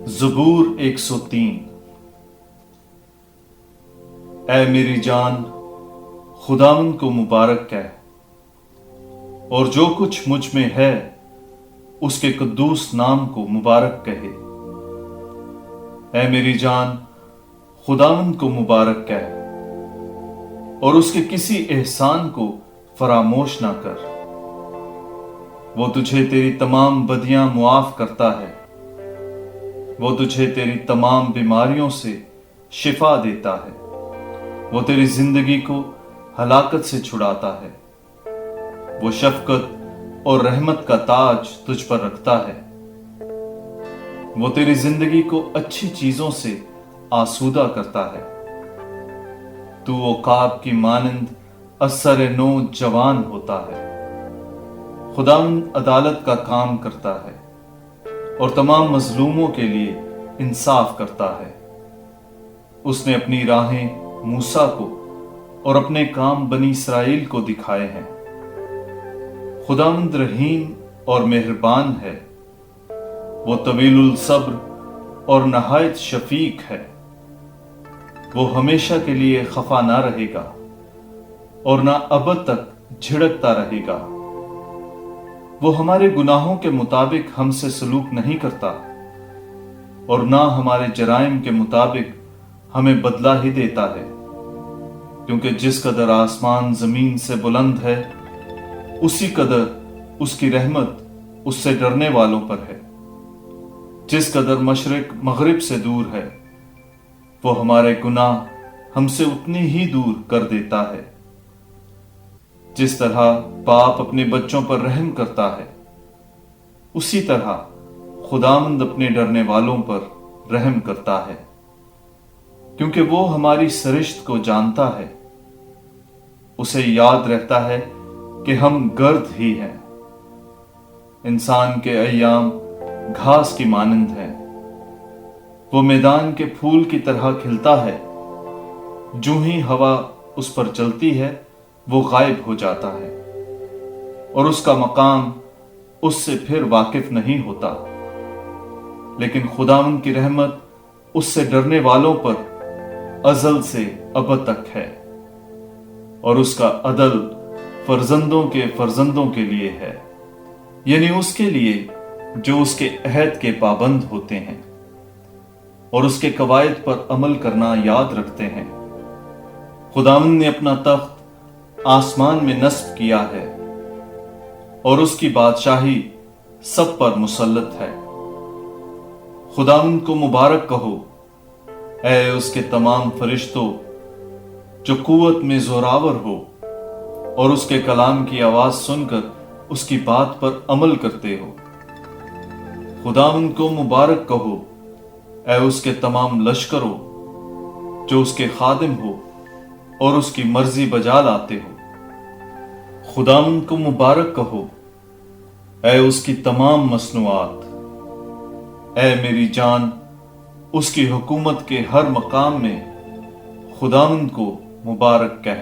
ज़बूर 103। ऐ मेरी जान, खुदावंद को मुबारक कह, और जो कुछ मुझ में है उसके कद्दूस नाम को मुबारक कहे। ऐ मेरी जान, खुदावंद को मुबारक कह, और उसके किसी एहसान को फरामोश ना कर। वो तुझे तेरी तमाम बदियां मुआफ करता है, वो तुझे तेरी तमाम बीमारियों से शिफा देता है, वो तेरी जिंदगी को हलाकत से छुड़ाता है, वो शफकत और रहमत का ताज तुझ पर रखता है, वो तेरी जिंदगी को अच्छी चीजों से आसूदा करता है। तू ओकाब की मानंद असर नो जवान होता है। खुदावंद अदालत का काम करता है और तमाम मजलूमों के लिए इंसाफ करता है। उसने अपनी राहें मूसा को और अपने काम बनी इसराइल को दिखाए हैं। खुदावंद रहीम और मेहरबान है, वो तवीलुल सब्र और नहायत शफीक है। वो हमेशा के लिए खफा ना रहेगा और ना अबद तक झिड़कता रहेगा। वो हमारे गुनाहों के मुताबिक हमसे सलूक नहीं करता और ना हमारे जराइम के मुताबिक हमें बदला ही देता है, क्योंकि जिस कदर आसमान जमीन से बुलंद है उसी कदर उसकी रहमत उससे डरने वालों पर है। जिस कदर मशरिक मगरिब से दूर है वो हमारे गुनाह हमसे उतनी ही दूर कर देता है। जिस तरह बाप अपने बच्चों पर रहम करता है उसी तरह खुदावंद अपने डरने वालों पर रहम करता है, क्योंकि वो हमारी सरिश्त को जानता है। उसे याद रहता है कि हम गर्द ही हैं। इंसान के अय्याम घास की मानंद है, वो मैदान के फूल की तरह खिलता है। जो ही हवा उस पर चलती है वो गायब हो जाता है और उसका मकाम उससे फिर वाकिफ नहीं होता। लेकिन खुदावंद की रहमत उससे डरने वालों पर अजल से अबद तक है और उसका अदल फर्जंदों के फर्जंदों के लिए है, यानी उसके लिए जो उसके अहद के पाबंद होते हैं और उसके कवायद पर अमल करना याद रखते हैं। खुदावंद ने अपना तख्त आसमान में नस्ब किया है और उसकी बादशाही सब पर मुसल्लत है। खुदावंद को मुबारक कहो, ऐ उसके तमाम फरिश्तों जो कुव्वत में जोरावर हो और उसके कलाम की आवाज सुनकर उसकी बात पर अमल करते हो। खुदावंद को मुबारक कहो, ऐ उसके तमाम लश्करों जो उसके खादिम हो और उसकी मर्जी बजा लाते हो। खुदावंद को मुबारक कहो, ऐ उसकी तमाम मसनूआत। ऐ मेरी जान, उसकी हुकूमत के हर मकाम में खुदावंद को मुबारक कह।